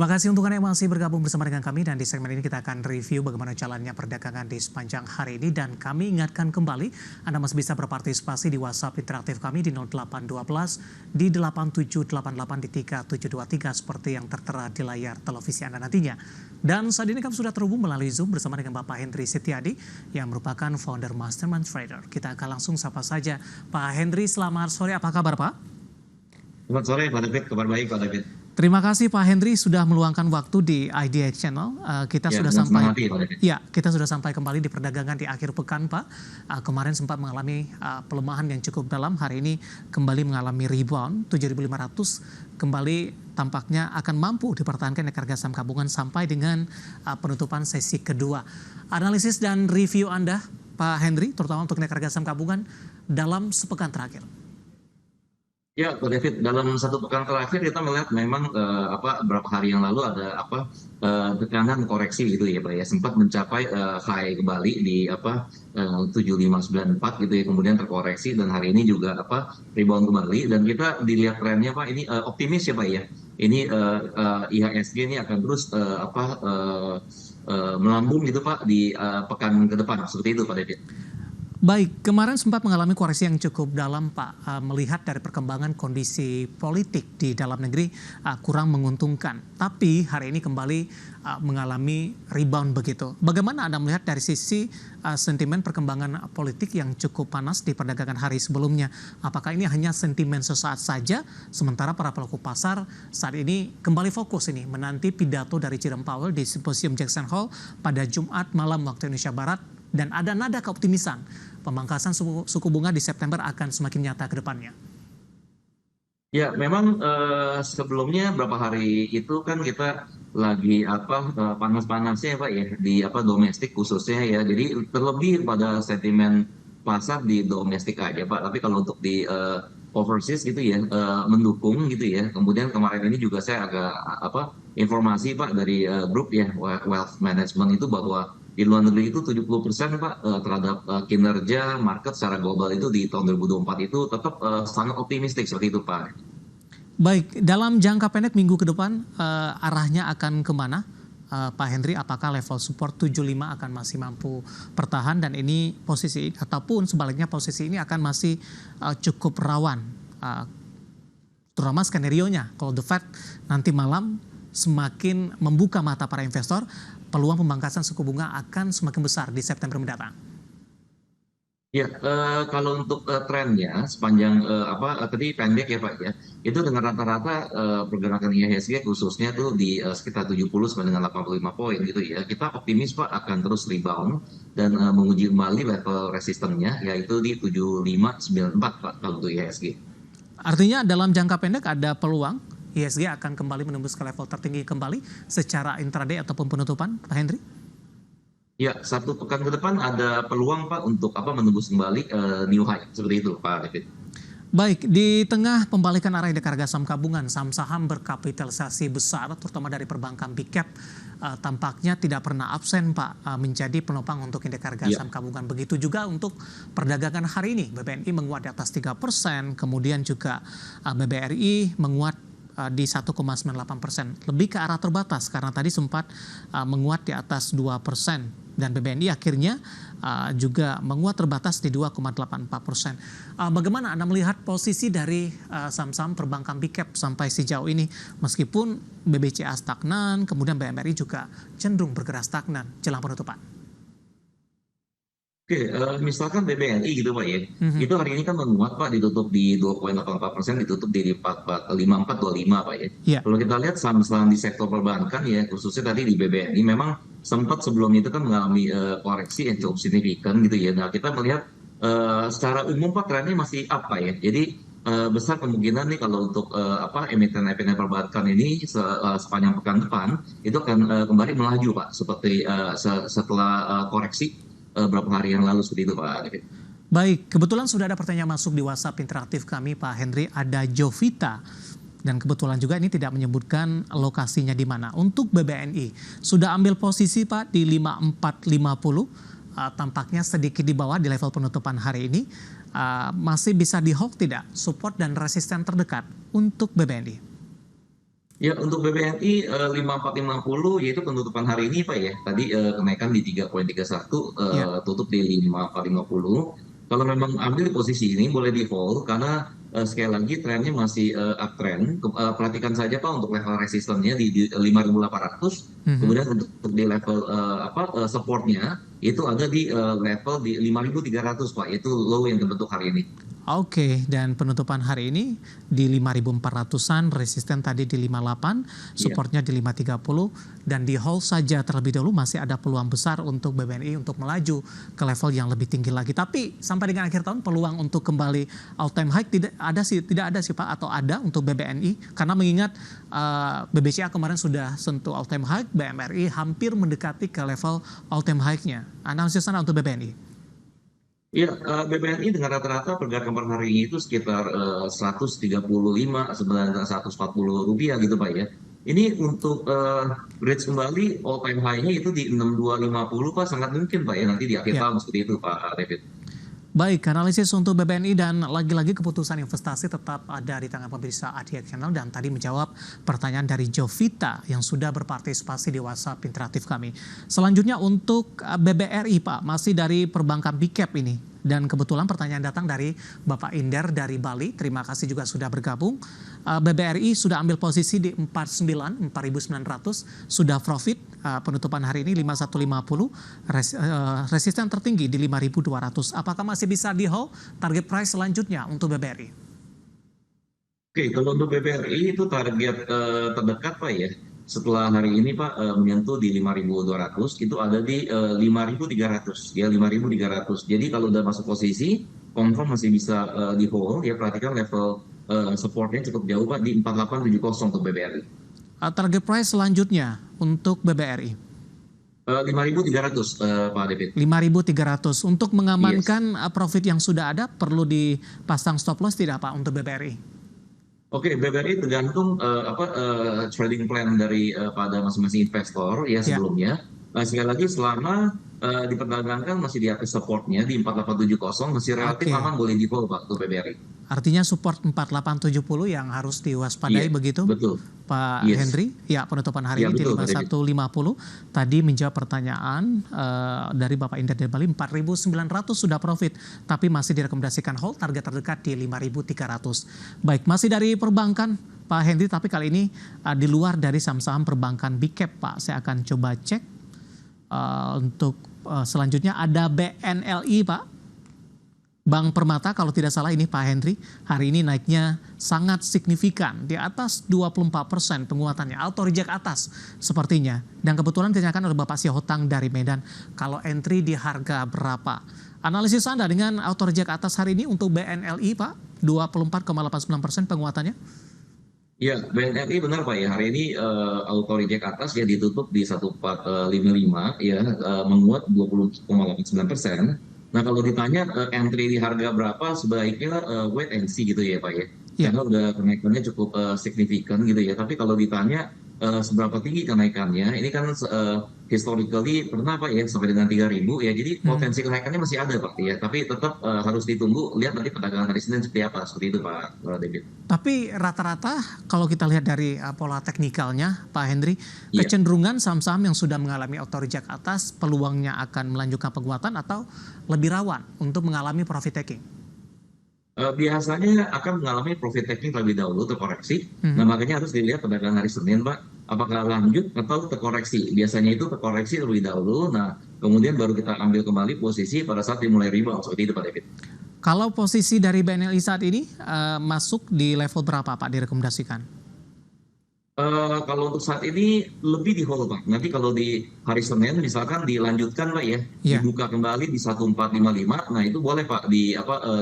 Terima kasih untuk Anda yang masih bergabung bersama dengan kami dan di segmen ini kita akan review bagaimana jalannya perdagangan di sepanjang hari ini dan kami ingatkan kembali Anda masih bisa berpartisipasi di WhatsApp interaktif kami di 0812 di 8788 di 3723 seperti yang tertera di layar televisi Anda nantinya. Dan saat ini kami sudah terhubung melalui Zoom bersama dengan Bapak Henry Setiadi yang merupakan founder Mastermind Trader. Kita akan langsung sapa saja Pak Henry, selamat sore, apa kabar Pak? Selamat sore Pak David, kabar baik Pak David. Terima kasih Pak Henry sudah meluangkan waktu di IDX Channel. Kita sudah sampai, kita sudah sampai kembali di perdagangan di akhir pekan Pak. Kemarin sempat mengalami pelemahan yang cukup dalam. Hari ini kembali mengalami rebound 7.500. Kembali tampaknya akan mampu dipertahankan harga saham gabungan sampai dengan penutupan sesi kedua. Analisis dan review Anda Pak Henry, terutama untuk harga saham gabungan dalam sepekan terakhir. Ya, Pak David, dalam satu pekan terakhir kita melihat memang beberapa hari yang lalu ada tekanan koreksi gitu ya Pak ya, sempat mencapai high kembali di 7594 gitu ya, kemudian terkoreksi dan hari ini juga rebound kembali dan kita dilihat trennya Pak ini optimis ya Pak ya. Ini IHSG ini akan terus melambung gitu Pak di pekan ke depan seperti itu Pak David. Baik, kemarin sempat mengalami koreksi yang cukup dalam Pak, melihat dari perkembangan kondisi politik di dalam negeri kurang menguntungkan. Tapi hari ini kembali mengalami rebound begitu. Bagaimana Anda melihat dari sisi sentimen perkembangan politik yang cukup panas di perdagangan hari sebelumnya? Apakah ini hanya sentimen sesaat saja, sementara para pelaku pasar saat ini kembali fokus ini menanti pidato dari Jerome Powell di Simposium Jackson Hole pada Jumat malam waktu Indonesia Barat, dan ada nada keoptimisan pemangkasan suku bunga di September akan semakin nyata ke depannya. Ya, memang sebelumnya beberapa hari itu kan kita lagi panas-panasnya Pak ya di domestik khususnya ya. Jadi terlebih pada sentimen pasar di domestik aja Pak. Tapi kalau untuk di overseas gitu ya mendukung gitu ya. Kemudian kemarin ini juga saya agak informasi Pak dari grup ya Wealth Management itu bahwa di luar negeri itu 70% Pak terhadap kinerja market secara global itu di tahun 2024 itu tetap sangat optimistik seperti itu Pak. Baik, dalam jangka pendek minggu ke depan arahnya akan kemana Pak Henry? Apakah level support 75 akan masih mampu bertahan dan ini posisi ataupun sebaliknya posisi ini akan masih cukup rawan, terutama skenario-nya kalau The Fed nanti malam semakin membuka mata para investor, peluang pemangkasan suku bunga akan semakin besar di September mendatang. Ya, kalau untuk trennya sepanjang tadi pendek ya Pak ya, itu dengan rata-rata pergerakan IHSG khususnya tuh di sekitar 70 sampai dengan 85 poin gitu ya. Kita optimis Pak akan terus rebound dan menguji kembali level resistennya yaitu di 7594 Pak kalau untuk IHSG. Artinya dalam jangka pendek ada peluang IHSG akan kembali menembus ke level tertinggi kembali secara intraday ataupun penutupan, Pak Henry? Ya, satu pekan ke depan ada peluang Pak untuk menembus kembali new high seperti itu Pak David. Baik, di tengah pembalikan arah indeks harga saham gabungan, saham-saham berkapitalisasi besar, terutama dari perbankan big cap, tampaknya tidak pernah absen Pak menjadi penopang untuk indeks harga saham gabungan. Begitu juga untuk perdagangan hari ini, BBNI menguat di atas 3%, kemudian juga BBRI menguat di 1,98%, lebih ke arah terbatas karena tadi sempat menguat di atas 2%. Dan BBNI akhirnya juga menguat terbatas di 2,84%. Bagaimana Anda melihat posisi dari saham-saham perbankan big cap sampai sejauh ini? Meskipun BBCA stagnan, kemudian BMRI juga cenderung bergerak stagnan jelang penutupan. Oke, misalkan BBNI gitu Pak ya, itu hari ini kan menguat Pak, ditutup di 2,84%, ditutup di 5425 Pak ya. Yeah. Kalau kita lihat saham-saham di sektor perbankan ya, khususnya tadi di BBNI memang sempat sebelum itu kan mengalami koreksi yang cukup signifikan gitu ya. Nah kita melihat secara umum Pak trennya masih up Pak ya. Jadi besar kemungkinan nih kalau untuk emiten-emiten perbankan ini sepanjang pekan depan itu akan kembali melaju Pak, seperti setelah koreksi beberapa hari yang lalu seperti itu Pak. Baik, kebetulan sudah ada pertanyaan masuk di WhatsApp interaktif kami Pak Henry, ada Jovita. Dan kebetulan juga ini tidak menyebutkan lokasinya di mana. Untuk BBNI, sudah ambil posisi Pak di 5450, tampaknya sedikit di bawah di level penutupan hari ini. Masih bisa di hold tidak? Support dan resisten terdekat untuk BBNI. Ya, untuk BBRI 5450 yaitu penutupan hari ini Pak ya. Tadi kenaikan di 3,31, Ya. tutup di 5450. Kalau memang ambil posisi ini boleh di hold karena sekali lagi trennya masih uptrend. Perhatikan saja Pak untuk level resistennya di 5800. Mhm. Kemudian untuk di level supportnya itu ada di level di 5300 Pak. Itu low yang terbentuk hari ini. Oke, dan penutupan hari ini di 5.400-an, resisten tadi di 58, Iya. supportnya di 530, dan di hold saja terlebih dahulu masih ada peluang besar untuk BBNI untuk melaju ke level yang lebih tinggi lagi. Tapi sampai dengan akhir tahun peluang untuk kembali all time high tidak ada sih Pak, atau ada untuk BBNI, karena mengingat BBCA kemarin sudah sentuh all time high, BMRI hampir mendekati ke level all time high-nya. Analisis Anda untuk BBNI? Iya, BBNI dengan rata-rata pergerakan per hari ini itu sekitar 135 sebenarnya 140 rupiah gitu Pak ya. Ini untuk bridge kembali all time high-nya itu di 6250 Pak, sangat mungkin Pak ya nanti di akhir Ya. tahun seperti itu Pak David. Baik, analisis untuk BBNI dan lagi-lagi keputusan investasi tetap ada di tangan pemirsa ADIA Channel, dan tadi menjawab pertanyaan dari Jovita yang sudah berpartisipasi di WhatsApp interaktif kami. Selanjutnya untuk BBRI Pak, masih dari perbankan Big Cap ini. Dan kebetulan pertanyaan datang dari Bapak Inder dari Bali. Terima kasih juga sudah bergabung. BBRI sudah ambil posisi di 49, 4.900, sudah profit penutupan hari ini 5150, resisten tertinggi di 5.200. Apakah masih bisa di hold target price selanjutnya untuk BBRI? Oke, kalau untuk BBRI itu target terdekat Pak ya. Setelah hari ini Pak menyentuh di 5200 itu ada di 5300 ya 5300. Jadi kalau udah masuk posisi confirm masih bisa di hold ya, perhatikan level supportnya cukup jauh Pak di 4870 untuk BBRI. Target price selanjutnya untuk BBRI 5300 Pak David. 5.300. Untuk Yes. mengamankan profit yang sudah ada, perlu dipasang stop loss tidak Pak untuk BBRI? Oke, BBRI tergantung trading plan dari pada masing-masing investor ya Ya. sebelumnya. Sekali lagi selama diperdagangkan masih di atas supportnya di 4870 masih relatif Oke. aman, boleh di hold Pak untuk BBRI. Artinya support 4870 yang harus Iya, diwaspadai begitu, betul. Pak Yes. Henry. Ya, penutupan hari Ya ini di betul Pak David. 5150. Tadi menjawab pertanyaan dari Bapak Indra dari Bali, 4.900 sudah profit, tapi masih direkomendasikan hold, target terdekat di 5.300. Baik, masih dari perbankan Pak Henry, tapi kali ini di luar dari saham-saham perbankan Big Cap Pak. Saya akan coba cek untuk selanjutnya ada BNLI Pak. Bank Permata kalau tidak salah ini Pak Henry, hari ini naiknya sangat signifikan di atas 24% penguatannya, auto reject atas sepertinya. Dan kebetulan ditanyakan oleh Bapak Siahotang dari Medan, kalau entry di harga berapa? Analisis Anda dengan auto reject atas hari ini untuk BNLI Pak, 24,89% penguatannya? Ya, BNRI benar Pak ya. Hari ini auto reject atas ya ditutup di 1455 ya, menguat 20,89%. Nah, kalau ditanya entry di harga berapa, sebaiknya wait and see gitu ya Pak ya. Ya. Karena udah kenaikannya cukup signifikan gitu ya. Tapi kalau ditanya seberapa tinggi kenaikannya, ini kan historically pernah Pak ya sampai dengan 3000 ya. Jadi potensi kenaikannya masih ada Pak ya. Tapi tetap harus ditunggu, lihat nanti perdagangan hari Senin seperti apa, seperti itu Pak David. Tapi rata-rata kalau kita lihat dari pola teknikalnya Pak Henry, Iya. kecenderungan saham-saham yang sudah mengalami auto reject atas peluangnya akan melanjutkan penguatan atau lebih rawan untuk mengalami profit taking? Biasanya akan mengalami profit taking terlebih dahulu, terkoreksi. Nah, Mhm. makanya harus dilihat perdagangan hari Senin, Pak. Apakah lanjut atau terkoreksi. Biasanya itu terkoreksi terlebih dahulu. Nah, kemudian baru kita ambil kembali posisi pada saat dimulai rebound. Seperti itu, Pak David. Kalau posisi dari BNLI saat ini masuk di level berapa Pak direkomendasikan? Kalau untuk saat ini lebih di hold Pak. Nanti kalau di hari Senin misalkan dilanjutkan Pak ya, Ya. dibuka kembali di 1455, nah itu boleh Pak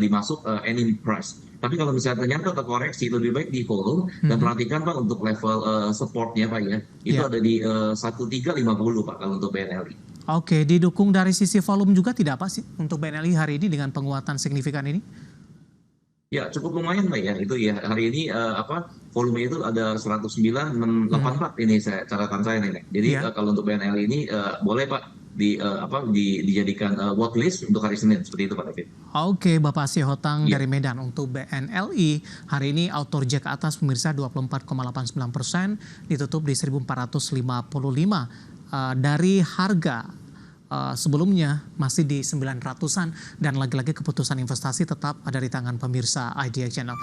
dimasuk any price. Tapi kalau misalnya ternyata terkoreksi lebih baik di hold dan Mhm. perhatikan Pak untuk level supportnya Pak ya, itu Ya. ada di 1350 Pak kalau untuk BNLI. Oke, didukung dari sisi volume juga tidak apa sih untuk BNLI hari ini dengan penguatan signifikan ini? Ya, cukup lumayan Pak ya. Itu ya hari ini volume itu ada 109,84 Mhm. ini catatan saya nih. Jadi Ya. kalau untuk BNL ini boleh Pak dijadikan watchlist untuk hari Senin seperti itu Pak David. Oke, Bapak Sihohtang Ya. dari Medan. Untuk BNLI, hari ini auto reject atas pemirsa 24,89%, ditutup di 1455. Dari harga sebelumnya masih di 900-an, dan lagi-lagi keputusan investasi tetap ada di tangan pemirsa IDX Channel.